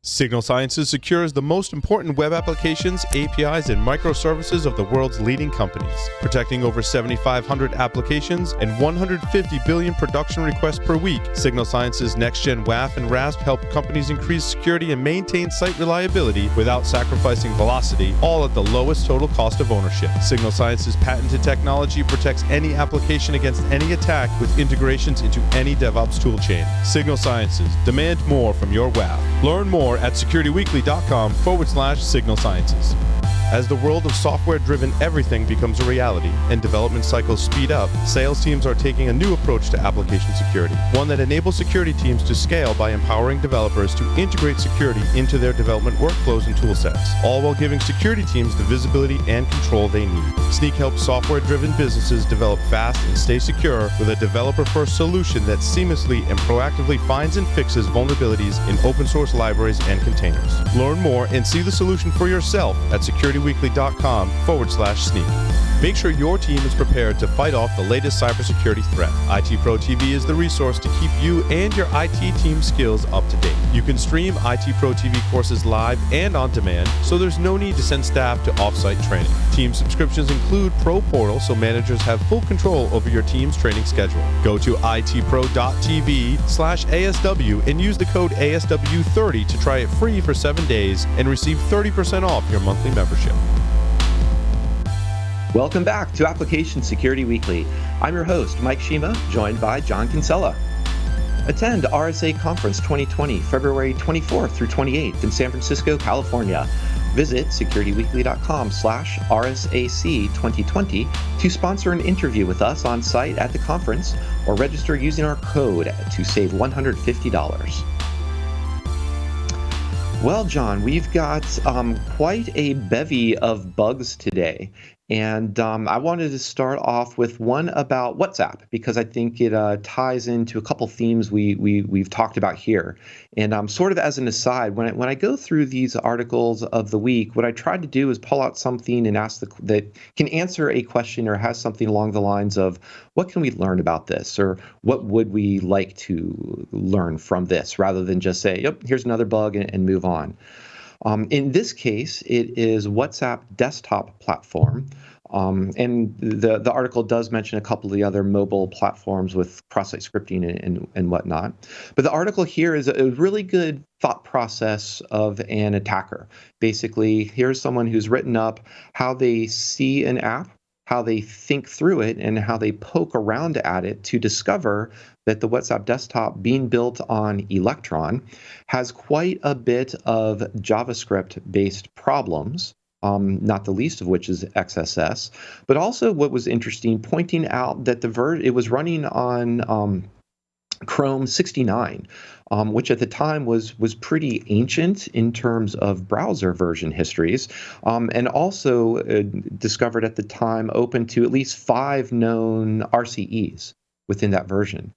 Signal Sciences secures the most important web applications, APIs, and microservices of the world's leading companies, protecting over 7,500 applications and 150 billion production requests per week. Signal Sciences Next-Gen WAF and RASP help companies increase security and maintain site reliability without sacrificing velocity, all at the lowest total cost of ownership. Signal Sciences patented technology protects any application against any attack with integrations into any DevOps toolchain. Signal Sciences, demand more from your WAF. Learn more at securityweekly.com/Signal Sciences. As the world of software-driven everything becomes a reality and development cycles speed up, sales teams are taking a new approach to application security, one that enables security teams to scale by empowering developers to integrate security into their development workflows and toolsets, all while giving security teams the visibility and control they need. Snyk helps software-driven businesses develop fast and stay secure with a developer-first solution that seamlessly and proactively finds and fixes vulnerabilities in open-source libraries and containers. Learn more and see the solution for yourself at securityweekly.com/Snyk. Make sure your team is prepared to fight off the latest cybersecurity threat. IT Pro TV is the resource to keep you and your IT team skills up to date. You can stream IT Pro TV courses live and on demand, so there's no need to send staff to off-site training. Team subscriptions include Pro Portal, so managers have full control over your team's training schedule. Go to itpro.tv/ASW and use the code ASW30 to try it free for 7 days and receive 30% off your monthly membership. Welcome back to Application Security Weekly. I'm your host, Mike Shima, joined by John Kinsella. Attend RSA Conference 2020, February 24th through 28th in San Francisco, California. Visit securityweekly.com/RSAC 2020 to sponsor an interview with us on site at the conference or register using our code to save $150. Well, John, we've got quite a bevy of bugs today. And I wanted to start off with one about WhatsApp, because I think it ties into a couple themes we've talked about here. And sort of as an aside, when I go through these articles of the week, what I try to do is pull out something and ask that can answer a question or has something along the lines of, what can we learn about this? Or what would we like to learn from this, rather than just say, yep, here's another bug and move on. In this case, it is WhatsApp desktop platform. And the article does mention a couple of the other mobile platforms with cross-site scripting and whatnot. But the article here is a really good thought process of an attacker. Basically, here's someone who's written up how they see an app, how they think through it, and how they poke around at it to discover that the WhatsApp desktop, being built on Electron, has quite a bit of JavaScript-based problems, not the least of which is XSS. But also what was interesting, pointing out that it was running on Chrome 69, which at the time was pretty ancient in terms of browser version histories, and also discovered at the time open to at least 5 known RCEs within that version.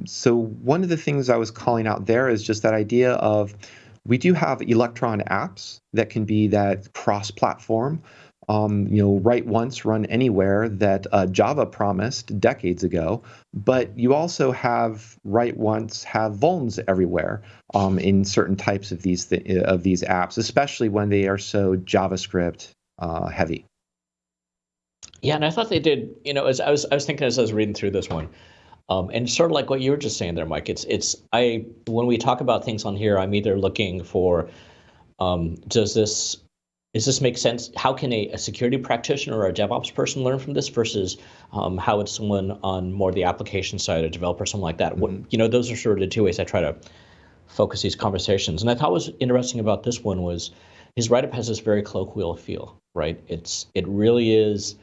So one of the things I was calling out there is just that idea of, we do have Electron apps that can be that cross-platform, write once, run anywhere, that Java promised decades ago. But you also have write once, have vulns everywhere in certain types of these apps, especially when they are so JavaScript heavy. Yeah, and I thought they did. As I was thinking as I was reading through this one. And sort of like what you were just saying there, Mike, when we talk about things on here, I'm either looking for, does this make sense? How can a security practitioner or a DevOps person learn from this versus how would someone on more the application side, a developer, something like that? Those are sort of the two ways I try to focus these conversations. And I thought what was interesting about this one was his write-up has this very colloquial feel, right? It really is,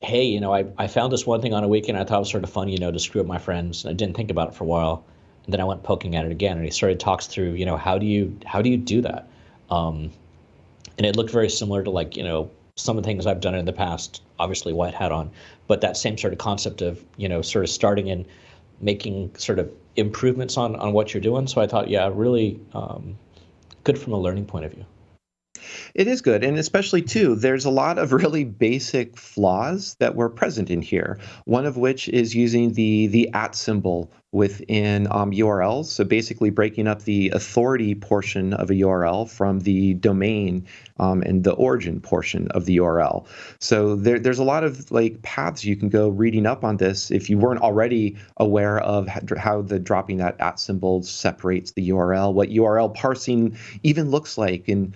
hey, I found this one thing on a weekend I thought was sort of fun, to screw up my friends. And I didn't think about it for a while. And then I went poking at it again. And he started talks through, how do you do that? And it looked very similar to some of the things I've done in the past, obviously white hat on, but that same sort of concept of, sort of starting and making sort of improvements on what you're doing. So I thought, yeah, really good from a learning point of view. It is good, and especially too, there's a lot of really basic flaws that were present in here. One of which is using the at symbol within URLs. So basically breaking up the authority portion of a URL from the domain and the origin portion of the URL. So there's a lot of like paths you can go reading up on this if you weren't already aware of how the dropping that at symbol separates the URL, what URL parsing even looks like, and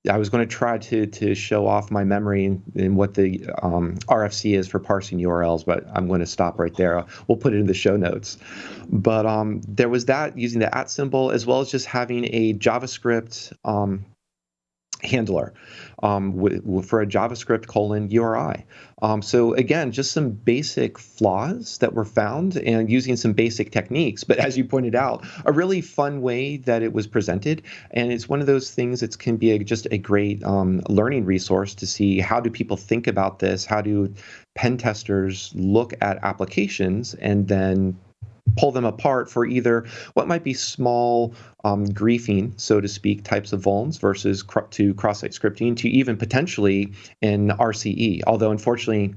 I was going to try to show off my memory in what the RFC is for parsing URLs, but I'm going to stop right there. We'll put it in the show notes. But there was that using the at symbol, as well as just having a JavaScript handler for a JavaScript :URI. So again, just some basic flaws that were found and using some basic techniques. But as you pointed out, a really fun way that it was presented. And it's one of those things that can be just a great learning resource to see how do people think about this? How do pen testers look at applications and then pull them apart for either what might be small griefing, so to speak, types of vulns versus to cross-site scripting to even potentially an RCE. Although unfortunately,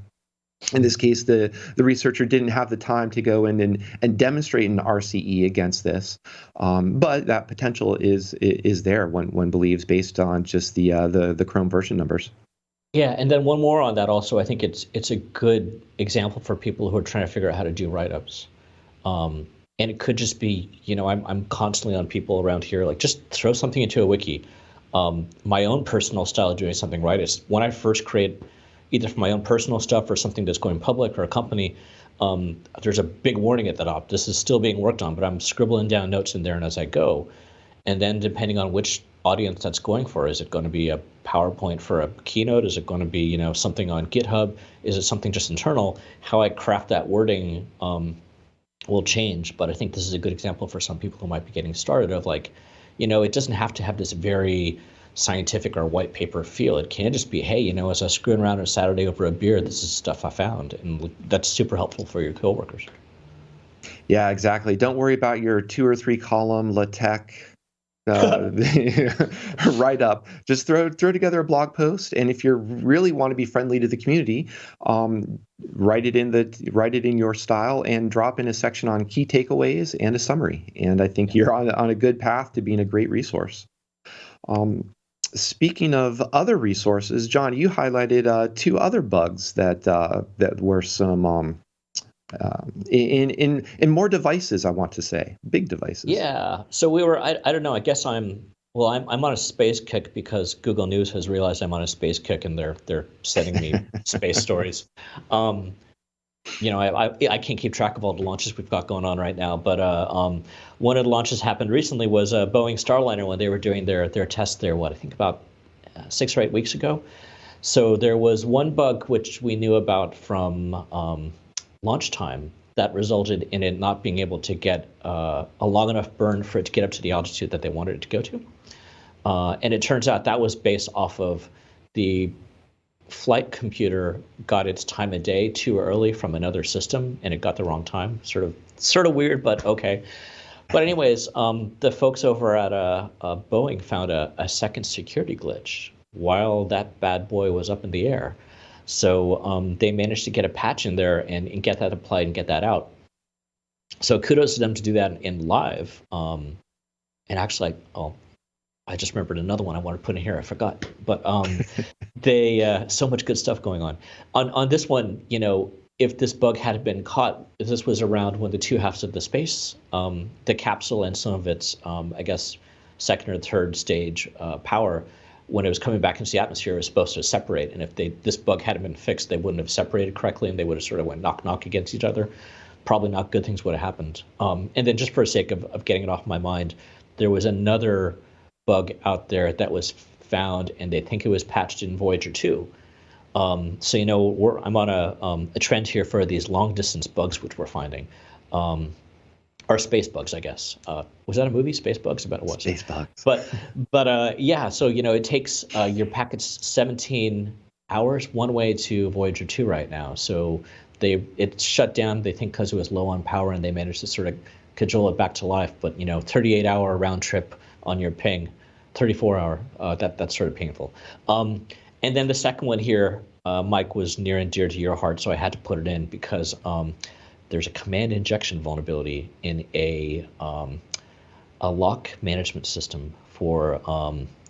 in this case, the researcher didn't have the time to go in and demonstrate an RCE against this. But that potential is there, one believes, based on just the Chrome version numbers. Yeah, and then one more on that also. I think it's a good example for people who are trying to figure out how to do write-ups. And it could just be, I'm constantly on people around here, like just throw something into a wiki. My own personal style of doing something right is when I first create either for my own personal stuff or something that's going public or a company, there's a big warning at the top. This is still being worked on, but I'm scribbling down notes in there and as I go. And then depending on which audience that's going for, is it going to be a PowerPoint for a keynote? Is it going to be, something on GitHub? Is it something just internal? How I craft that wording will change, but I think this is a good example for some people who might be getting started of like, it doesn't have to have this very scientific or white paper feel. It can just be, hey, as I was screwing around on a Saturday over a beer, this is stuff I found, and that's super helpful for your coworkers. Yeah, exactly. Don't worry about your 2 or 3 column LaTeX write up. Just throw together a blog post, and if you really want to be friendly to the community, write it in your style and drop in a section on key takeaways and a summary. And I think you're on a good path to being a great resource. Speaking of other resources, John, you highlighted 2 other bugs that were some in more devices, I want to say, big devices. Yeah. So we were, I don't know, I guess I'm on a space kick because Google News has realized I'm on a space kick and they're sending me space stories. I can't keep track of all the launches we've got going on right now, but one of the launches happened recently was Boeing Starliner when they were doing their test there, I think about 6 or 8 weeks ago. So there was one bug which we knew about from launch time that resulted in it not being able to get a long enough burn for it to get up to the altitude that they wanted it to go to. And it turns out that was based off of the flight computer got its time of day too early from another system, and it got the wrong time. Sort of weird, but okay. But anyways, the folks over at Boeing found a second security glitch while that bad boy was up in the air. So they managed to get a patch in there and get that applied and get that out. So kudos to them to do that in live. And actually, I just remembered another one I wanted to put in here. I forgot. But they so much good stuff going on. On this one, if this bug had been caught, if this was around when the 2 halves of the space, the capsule and some of its, I guess, second or third stage power, when it was coming back into the atmosphere, it was supposed to separate. And if this bug hadn't been fixed, they wouldn't have separated correctly, and they would have sort of went knock against each other. Probably not good things would have happened. And then just for the sake of getting it off my mind, there was another bug out there that was found, and they think it was patched in Voyager 2. So I'm on a trend here for these long distance bugs which we're finding. Or space bugs, I guess. Was that a movie, Space Bugs? I bet it was. Space bugs. But yeah, so it takes your packets 17 hours one way to Voyager 2 right now. So it's shut down, they think, because it was low on power, and they managed to sort of cajole it back to life. But 38-hour round trip on your ping 34-hour. That's sort of painful. And then the second one here, Mike, was near and dear to your heart, so I had to put it in because there's a command injection vulnerability in a lock management system for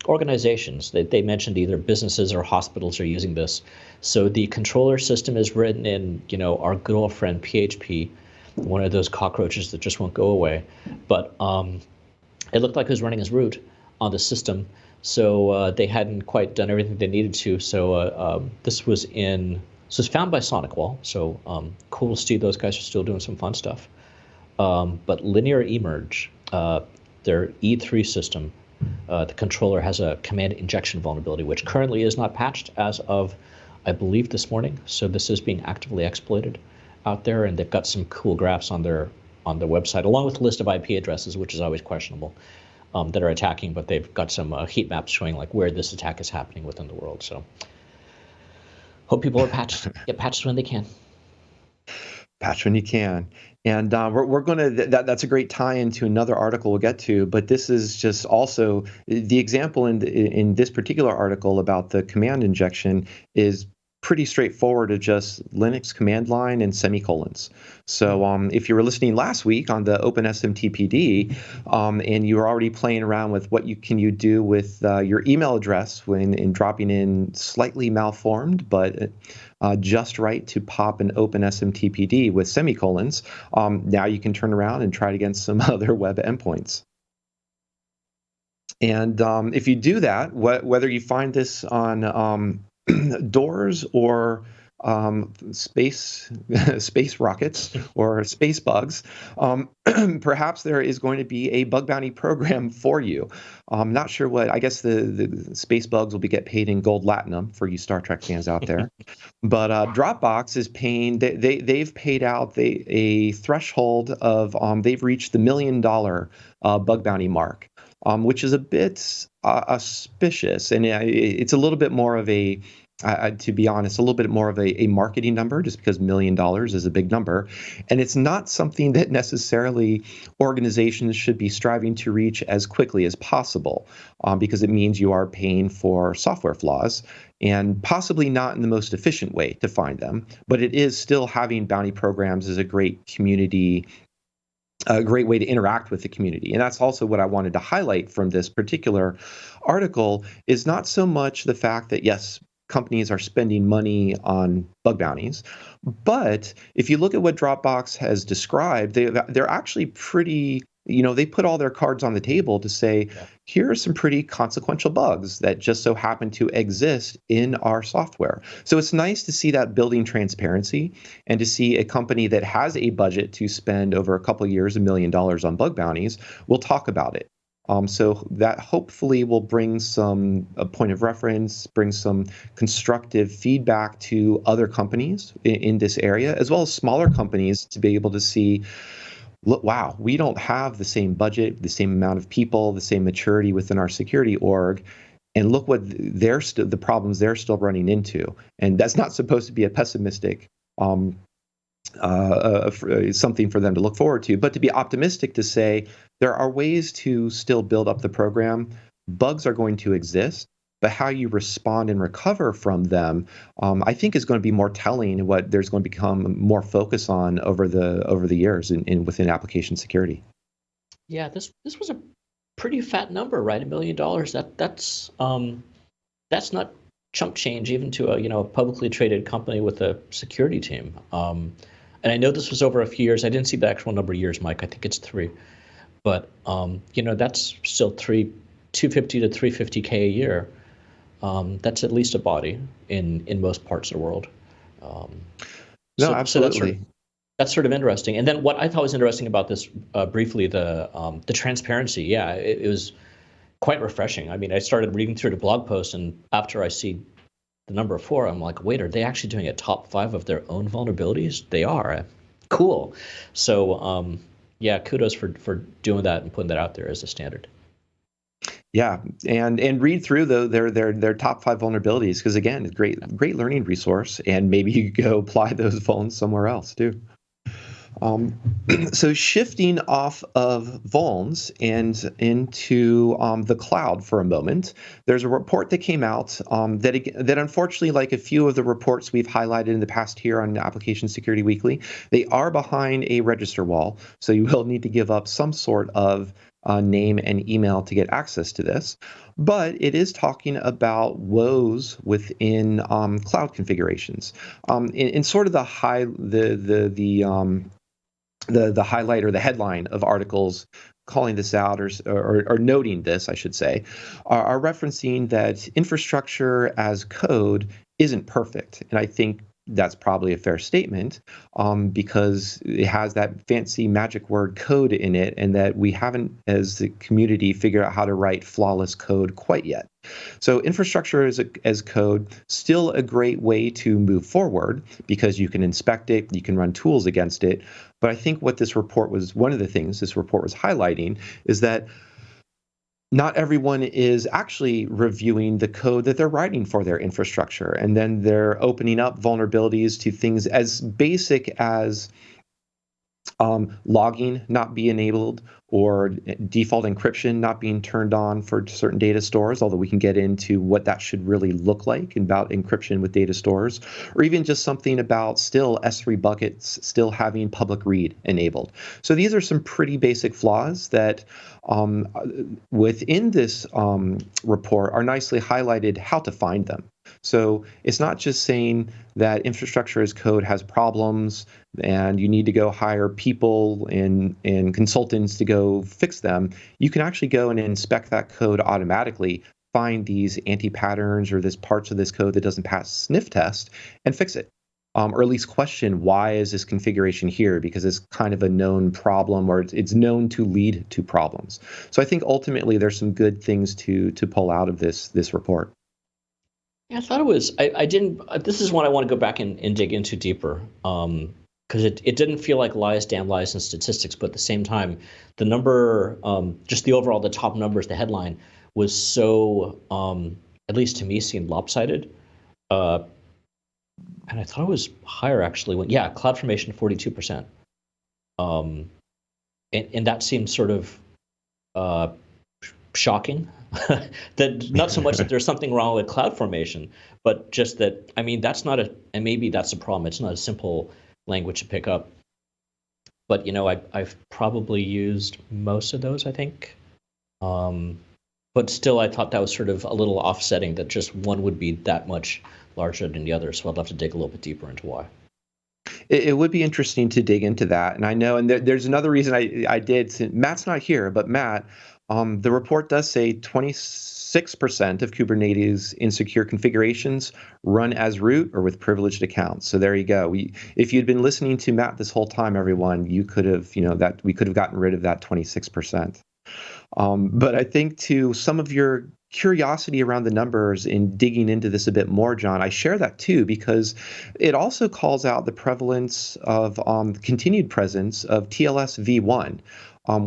organizations. They mentioned either businesses or hospitals are using this. So the controller system is written in, our good old friend PHP, one of those cockroaches that just won't go away. But it looked like it was running as root on the system. So they hadn't quite done everything they needed to. So this was found by SonicWall. So cool to see those guys are still doing some fun stuff. But Linear Emerge, their E3 system, the controller has a command injection vulnerability, which currently is not patched as of, I believe, this morning. So this is being actively exploited out there, and they've got some cool graphs on their website, along with a list of IP addresses, which is always questionable, that are attacking. But they've got some heat maps showing like where this attack is happening within the world. So hope people are patched, get patched when they can. Patch when you can. And we're going to, that's a great tie into another article we'll get to, but this is just also the example in this particular article about the command injection is pretty straightforward to just Linux command line and semicolons. So if you were listening last week on the OpenSMTPD and you were already playing around with what you do with your email address when in dropping in slightly malformed, but just right to pop an OpenSMTPD with semicolons, now you can turn around and try it against some other web endpoints. And if you do that, whether you find this on doors or space rockets or space bugs, perhaps there is going to be a bug bounty program for you. I'm not sure what. I guess the space bugs will get paid in gold latinum for you Star Trek fans out there. But Dropbox is paying. They've paid out a threshold of. They've reached the $1 million bug bounty mark, which is a bit auspicious, and it's a little bit more of a. To be honest, a little bit more of a marketing number, just because $1 million is a big number. And it's not something that necessarily organizations should be striving to reach as quickly as possible, because it means you are paying for software flaws and possibly not in the most efficient way to find them. But it is still having bounty programs is a great community, a great way to interact with the community. And that's also what I wanted to highlight from this particular article is not so much the fact that, yes, companies are spending money on bug bounties. But if you look at what Dropbox has described, they're actually pretty, they put all their cards on the table to say, here are some pretty consequential bugs that just so happen to exist in our software. So it's nice to see that building transparency and to see a company that has a budget to spend over a couple of years $1 million on bug bounties will talk about it. So that hopefully will bring a point of reference, bring some constructive feedback to other companies in this area, as well as smaller companies to be able to see, look, wow, we don't have the same budget, the same amount of people, the same maturity within our security org. And look what the problems they're still running into. And that's not supposed to be a pessimistic something for them to look forward to, but to be optimistic to say there are ways to still build up the program. Bugs are going to exist, but how you respond and recover from them, I think, is going to be more telling. What there's going to become more focus on over the years within application security. Yeah, this was a pretty fat number, right? $1 million. That's not chump change even to a publicly traded company with a security team. And I know this was over a few years. I didn't see the actual number of years, Mike. I think it's 3. But that's still $250 to $350K a year. That's at least a body in most parts of the world. No, absolutely. So that's sort of interesting. And then what I thought was interesting about this, briefly, the transparency. Yeah, it was quite refreshing. I mean, I started reading through the blog post, and after I see the number 4, I'm like, wait, are they actually doing a top 5 of their own vulnerabilities? They are. Cool. So yeah, kudos for doing that and putting that out there as a standard. Yeah, and read through their top 5 vulnerabilities, because again, it's great learning resource, and maybe you could go apply those vulns somewhere else too. Um, so shifting off of vulns and into the cloud for a moment, there's a report that came out that unfortunately, like a few of the reports we've highlighted in the past here on Application Security Weekly, they are behind a register wall. So you will need to give up some sort of name and email to get access to this. But it is talking about woes within cloud configurations. In sort of the highlight or the headline of articles calling this out or noting this, I should say, are referencing that infrastructure as code isn't perfect. And I think that's probably a fair statement because it has that fancy magic word code in it, and that we haven't, as the community, figured out how to write flawless code quite yet. So infrastructure as code, still a great way to move forward because you can inspect it, you can run tools against it. But I think what this report was, one of the things this report was highlighting is that not everyone is actually reviewing the code that they're writing for their infrastructure. And then they're opening up vulnerabilities to things as basic as logging not be enabled, or default encryption not being turned on for certain data stores, although we can get into what that should really look like about encryption with data stores, or even just something about still S3 buckets still having public read enabled. So these are some pretty basic flaws that within this report are nicely highlighted how to find them. So it's not just saying that infrastructure as code has problems and you need to go hire people and consultants to go fix them. You can actually go and inspect that code automatically, find these anti-patterns or this parts of this code that doesn't pass sniff test, and fix it. Or at least question, why is this configuration here? Because it's kind of a known problem, or it's known to lead to problems. So I think ultimately there's some good things to pull out of this report. Yeah, I thought it was. I didn't. This is one I want to go back and dig into deeper, because it didn't feel like lies, damn lies, and statistics. But at the same time, the number, just the overall, the top numbers, the headline was so, at least to me, seemed lopsided. And I thought it was higher actually. When CloudFormation 42%, and that seems sort of shocking. That not so much that there's something wrong with CloudFormation, but just that, I mean, that's not and maybe that's a problem. It's not a simple language to pick up. But I've probably used most of those, I think. But still, I thought that was sort of a little offsetting, that just one would be that much larger than the other. So I'd love to dig a little bit deeper into why. It would be interesting to dig into that. And I know, and there's another reason I did. Matt's not here, but Matt, the report does say 26% of Kubernetes insecure configurations run as root or with privileged accounts. So there you go. If you'd been listening to Matt this whole time, everyone, you could have, that we could have gotten rid of that 26%. But I think to some of your curiosity around the numbers in digging into this a bit more, John, I share that too, because it also calls out the prevalence of continued presence of TLS v1,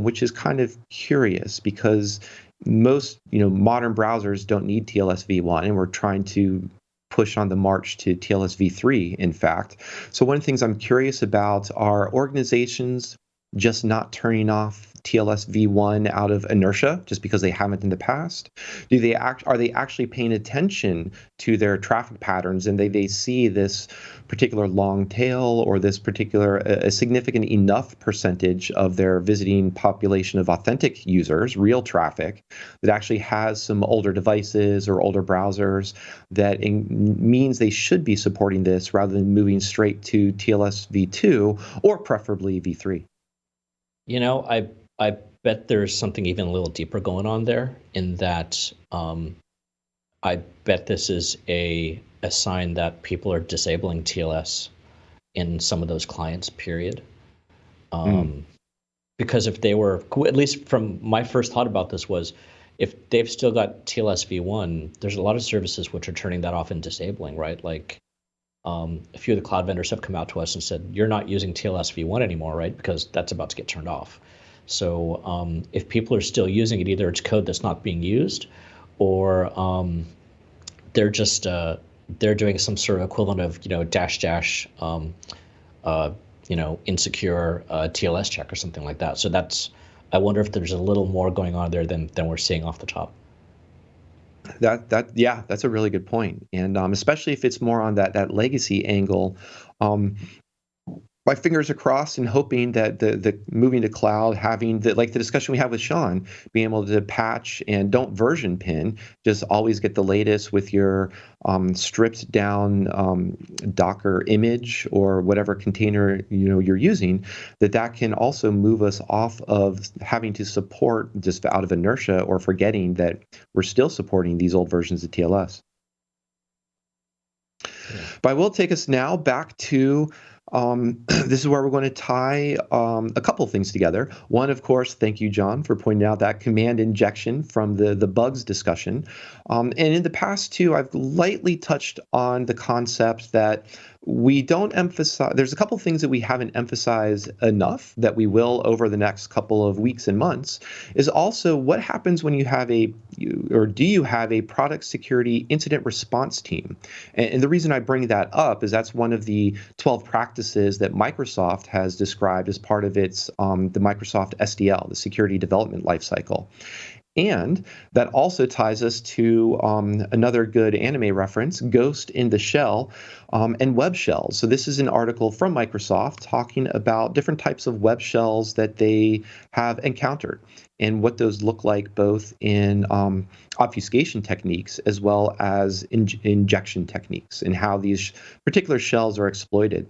which is kind of curious because most modern browsers don't need TLS v1, and we're trying to push on the march to TLS v3, in fact. So one of the things I'm curious about are organizations just not turning off TLS v1 out of inertia just because they haven't in the past? Are they actually paying attention to their traffic patterns, and they see this particular long tail or this particular a significant enough percentage of their visiting population of authentic users, real traffic, that actually has some older devices or older browsers that means they should be supporting this rather than moving straight to TLS v2 or preferably v3? I bet there's something even a little deeper going on there, in that I bet this is a sign that people are disabling TLS in some of those clients, period. Because if they were, at least from my first thought about this was, if they've still got TLS v1, there's a lot of services which are turning that off and disabling, right? Like a few of the cloud vendors have come out to us and said, you're not using TLS v1 anymore, right? Because that's about to get turned off. So if people are still using it, either it's code that's not being used, or they're just they're doing some sort of equivalent of dash insecure TLS check or something like that. So I wonder if there's a little more going on there than we're seeing off the top. Yeah, that's a really good point, and especially if it's more on that legacy angle. Um, my fingers are crossed and hoping that the moving to cloud, having like the discussion we had with Sean, being able to patch and don't version pin, just always get the latest with your stripped down Docker image or whatever container you're using, that can also move us off of having to support just out of inertia or forgetting that we're still supporting these old versions of TLS. Yeah. But I will take us now back to this is where we're going to tie a couple of things together. One, of course, thank you, John, for pointing out that command injection from the bugs discussion. And in the past, too, I've lightly touched on the concept that we don't emphasize. There's a couple of things that we haven't emphasized enough that we will over the next couple of weeks and months, is also what happens when you have do you have a product security incident response team? And the reason I bring that up is that's one of the 12 practices that Microsoft has described as part of its the Microsoft SDL, the Security Development Lifecycle. And that also ties us to another good anime reference, Ghost in the Shell and web shells. So this is an article from Microsoft talking about different types of web shells that they have encountered and what those look like both in obfuscation techniques as well as injection techniques and how these particular shells are exploited.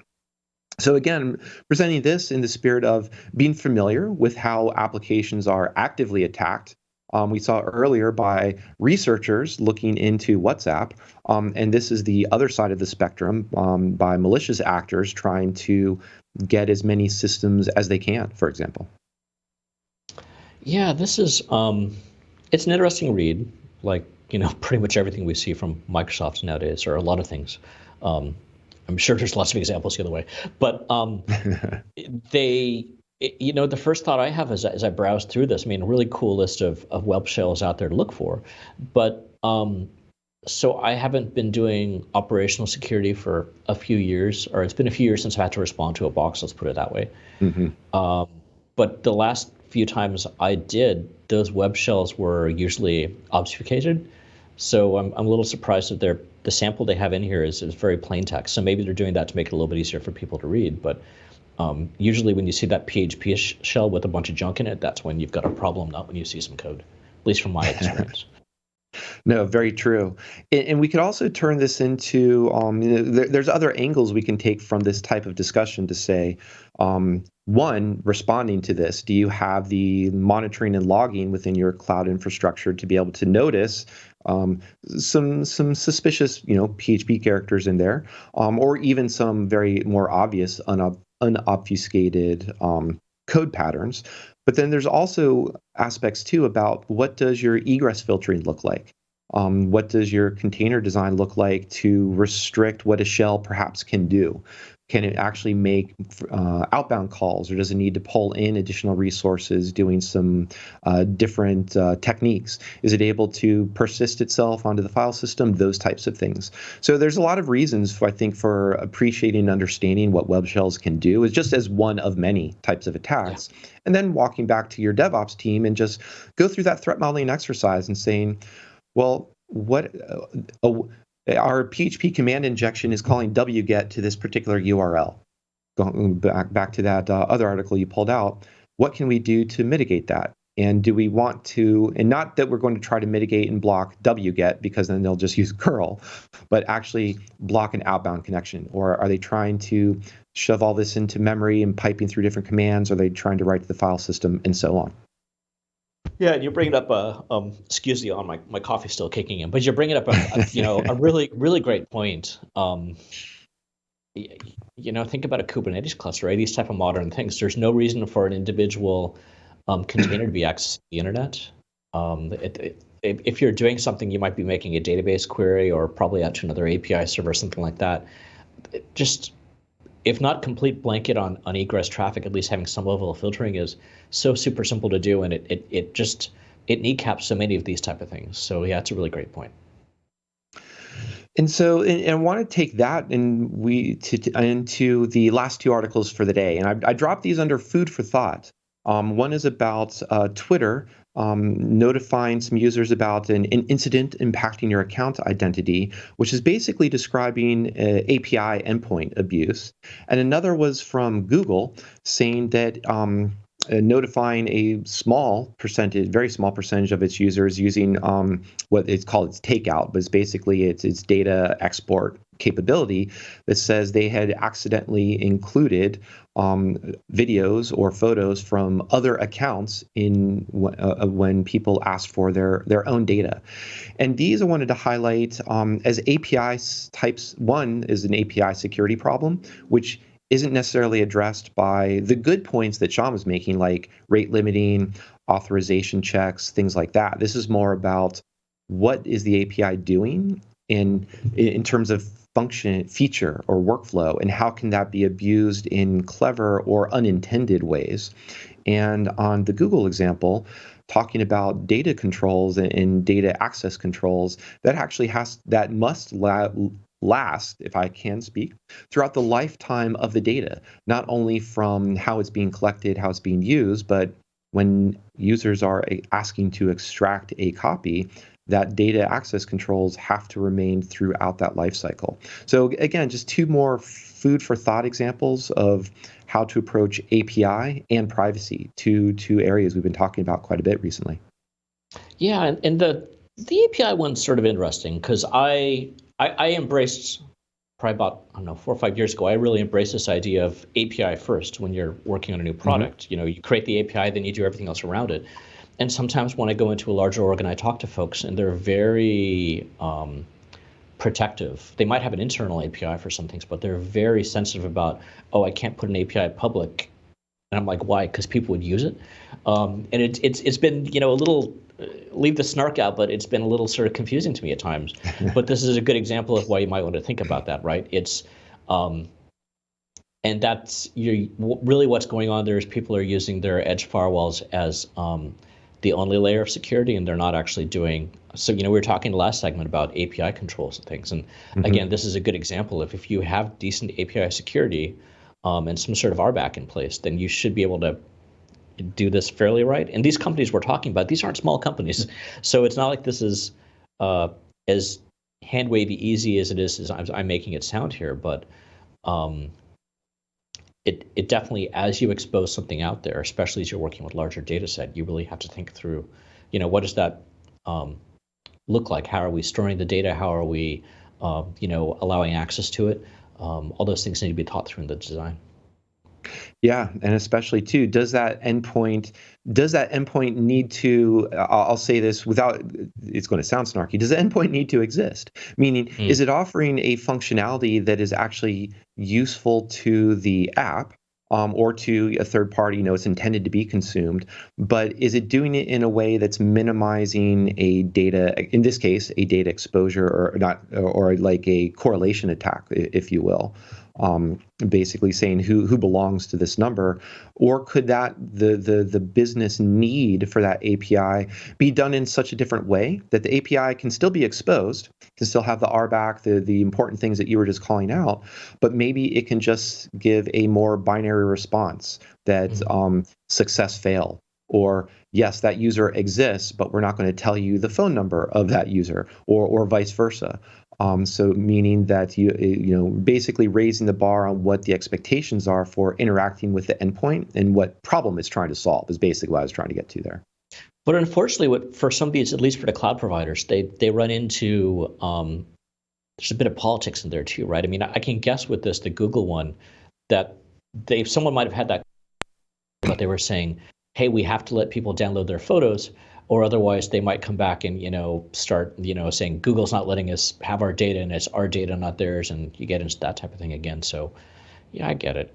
So again, presenting this in the spirit of being familiar with how applications are actively attacked. We saw earlier by researchers looking into WhatsApp, and this is the other side of the spectrum by malicious actors trying to get as many systems as they can, for example. Yeah, this is it's an interesting read, like pretty much everything we see from Microsoft nowadays, or a lot of things. I'm sure there's lots of examples the other way, but the first thought I have as I browse through this, a really cool list of web shells out there to look for, but so I haven't been doing operational security for a few years, or it's been a few years since I had to respond to a box, let's put it that way. Mm-hmm. But the last few times I did, those web shells were usually obfuscated. So I'm a little surprised that the sample they have in here is very plain text. So maybe they're doing that to make it a little bit easier for people to read. But usually when you see that PHP shell with a bunch of junk in it, that's when you've got a problem, not when you see some code, at least from my experience. No, very true. And we could also turn this into, there's other angles we can take from this type of discussion to say, one, responding to this, do you have the monitoring and logging within your cloud infrastructure to be able to notice some suspicious, PHP characters in there, or even some very more obvious unobfuscated code patterns. But then there's also aspects too about what does your egress filtering look like? What does your container design look like to restrict what a shell perhaps can do? Can it actually make outbound calls, or does it need to pull in additional resources doing some different techniques? Is it able to persist itself onto the file system? Those types of things. So there's a lot of reasons, I think, for appreciating and understanding what web shells can do, is just as one of many types of attacks. Yeah. And then walking back to your DevOps team and just go through that threat modeling exercise and saying, well, what our PHP command injection is calling wget to this particular URL. Going back to that other article you pulled out, what can we do to mitigate that? And do we want to, and not that we're going to try to mitigate and block wget because then they'll just use curl, but actually block an outbound connection? Or are they trying to shove all this into memory and piping through different commands? Are they trying to write to the file system and so on? Yeah, and you're bringing up excuse me, on my coffee's still kicking in, but you're bringing up a really, really great point. Think about a Kubernetes cluster, right? These type of modern things. There's no reason for an individual container to be accessing the internet. If you're doing something, you might be making a database query or probably out to another API server, something like that. Just, if not complete blanket on egress traffic, at least having some level of filtering is so super simple to do, and it kneecaps so many of these type of things. So yeah, it's a really great point. And I want to take that into the last two articles for the day, and I dropped these under food for thought. One is about Twitter notifying some users about an incident impacting your account identity, which is basically describing API endpoint abuse. And another was from Google saying that notifying a small percentage, very small percentage of its users using what it's called its takeout, but it's basically its data export capability that says they had accidentally included videos or photos from other accounts in when people ask for their own data. And these I wanted to highlight as API types. One is an API security problem, which isn't necessarily addressed by the good points that Sean was making, like rate limiting, authorization checks, things like that. This is more about what is the API doing in terms of function, feature, or workflow, and how can that be abused in clever or unintended ways. And on the Google example, talking about data controls and data access controls, that must last, if I can speak, throughout the lifetime of the data, not only from how it's being collected, how it's being used, but when users are asking to extract a copy, that data access controls have to remain throughout that life cycle. So again, just two more food for thought examples of how to approach API and privacy, two areas we've been talking about quite a bit recently. Yeah, and the API one's sort of interesting because I embraced probably about, I don't know, 4 or 5 years ago. I really embraced this idea of API first when you're working on a new product. You create the API, then you do everything else around it. And sometimes when I go into a larger org and I talk to folks and they're very protective. They might have an internal API for some things, but they're very sensitive about, oh, I can't put an API public. And I'm like, why? Because people would use it. And it's been, a little, leave the snark out, but it's been a little sort of confusing to me at times. But this is a good example of why you might want to think about that, right? It's, and that's really what's going on there is people are using their edge firewalls as the only layer of security, and they're not actually doing. So, we were talking the last segment about API controls and things. And again, this is a good example of if you have decent API security and some sort of RBAC in place, then you should be able to do this fairly right. And these companies we're talking about, these aren't small companies. So it's not like this is as hand wavy easy as it is as I'm making it sound here, but it definitely, as you expose something out there, especially as you're working with larger data set, you really have to think through, what does that look like? How are we storing the data? How are we, allowing access to it? All those things need to be thought through in the design. Yeah, and especially too, does that endpoint need to, I'll say this without, it's going to sound snarky, does the endpoint need to exist? Meaning, is it offering a functionality that is actually useful to the app or to a third party, it's intended to be consumed, but is it doing it in a way that's minimizing a data, in this case, a data exposure or not, or like a correlation attack, if you will? Basically saying who belongs to this number, or could that the business need for that API be done in such a different way that the API can still be exposed, can still have the RBAC, the important things that you were just calling out, but maybe it can just give a more binary response that success fail, or yes, that user exists, but we're not going to tell you the phone number of that user, or vice versa. So meaning that you basically raising the bar on what the expectations are for interacting with the endpoint and what problem it's trying to solve is basically what I was trying to get to there. But unfortunately, for some of these, at least for the cloud providers, they run into there's a bit of politics in there too, right? I mean, I can guess with this, the Google one, that someone might have had that, but they were saying, hey, we have to let people download their photos, or otherwise they might come back and start saying Google's not letting us have our data and it's our data, not theirs, and you get into that type of thing again. So yeah, I get it.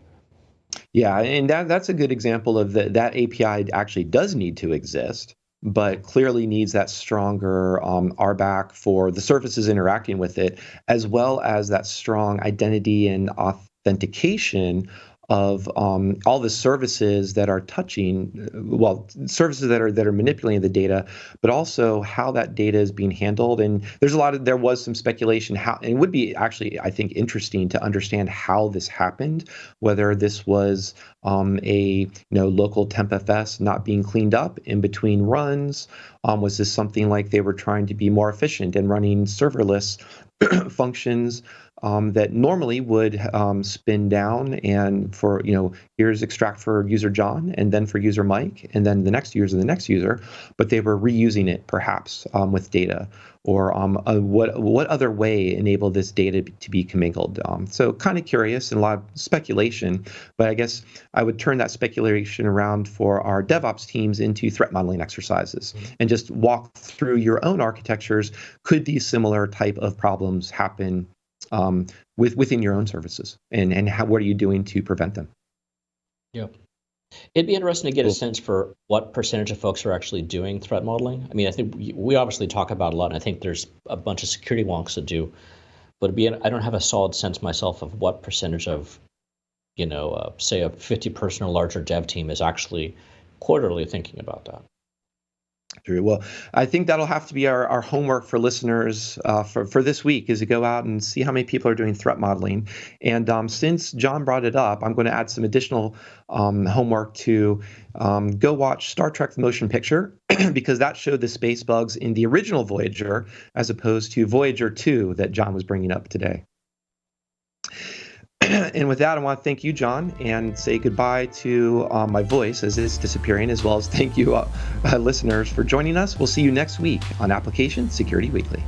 Yeah, and that's a good example of that API actually does need to exist, but clearly needs that stronger RBAC for the services interacting with it, as well as that strong identity and authentication of all the services that are touching, services that are manipulating the data, but also how that data is being handled. And there was some speculation how, and it would be actually, I think, interesting to understand how this happened, whether this was a local TempFS not being cleaned up in between runs. Was this something like they were trying to be more efficient and running serverless functions that normally would spin down and for, here's extract for user John and then for user Mike and then the next user, but they were reusing it perhaps with data, or what other way enabled this data to be commingled. So kind of curious and a lot of speculation, but I guess I would turn that speculation around for our DevOps teams into threat modeling exercises and just walk through your own architectures. Could these similar type of problems happen within your own services, and what are you doing to prevent them? Yeah. It'd be interesting to get a sense for what percentage of folks are actually doing threat modeling. I mean, I think we obviously talk about it a lot, and I think there's a bunch of security wonks that do, but I don't have a solid sense myself of what percentage of, say a 50-person or larger dev team is actually quarterly thinking about that. Well, I think that'll have to be our homework for listeners for this week, is to go out and see how many people are doing threat modeling. And since John brought it up, I'm going to add some additional homework to go watch Star Trek: The Motion Picture, because that showed the space bugs in the original Voyager as opposed to Voyager 2 that John was bringing up today. And with that, I want to thank you, John, and say goodbye to my voice as it's disappearing, as well as thank you, listeners, for joining us. We'll see you next week on Application Security Weekly.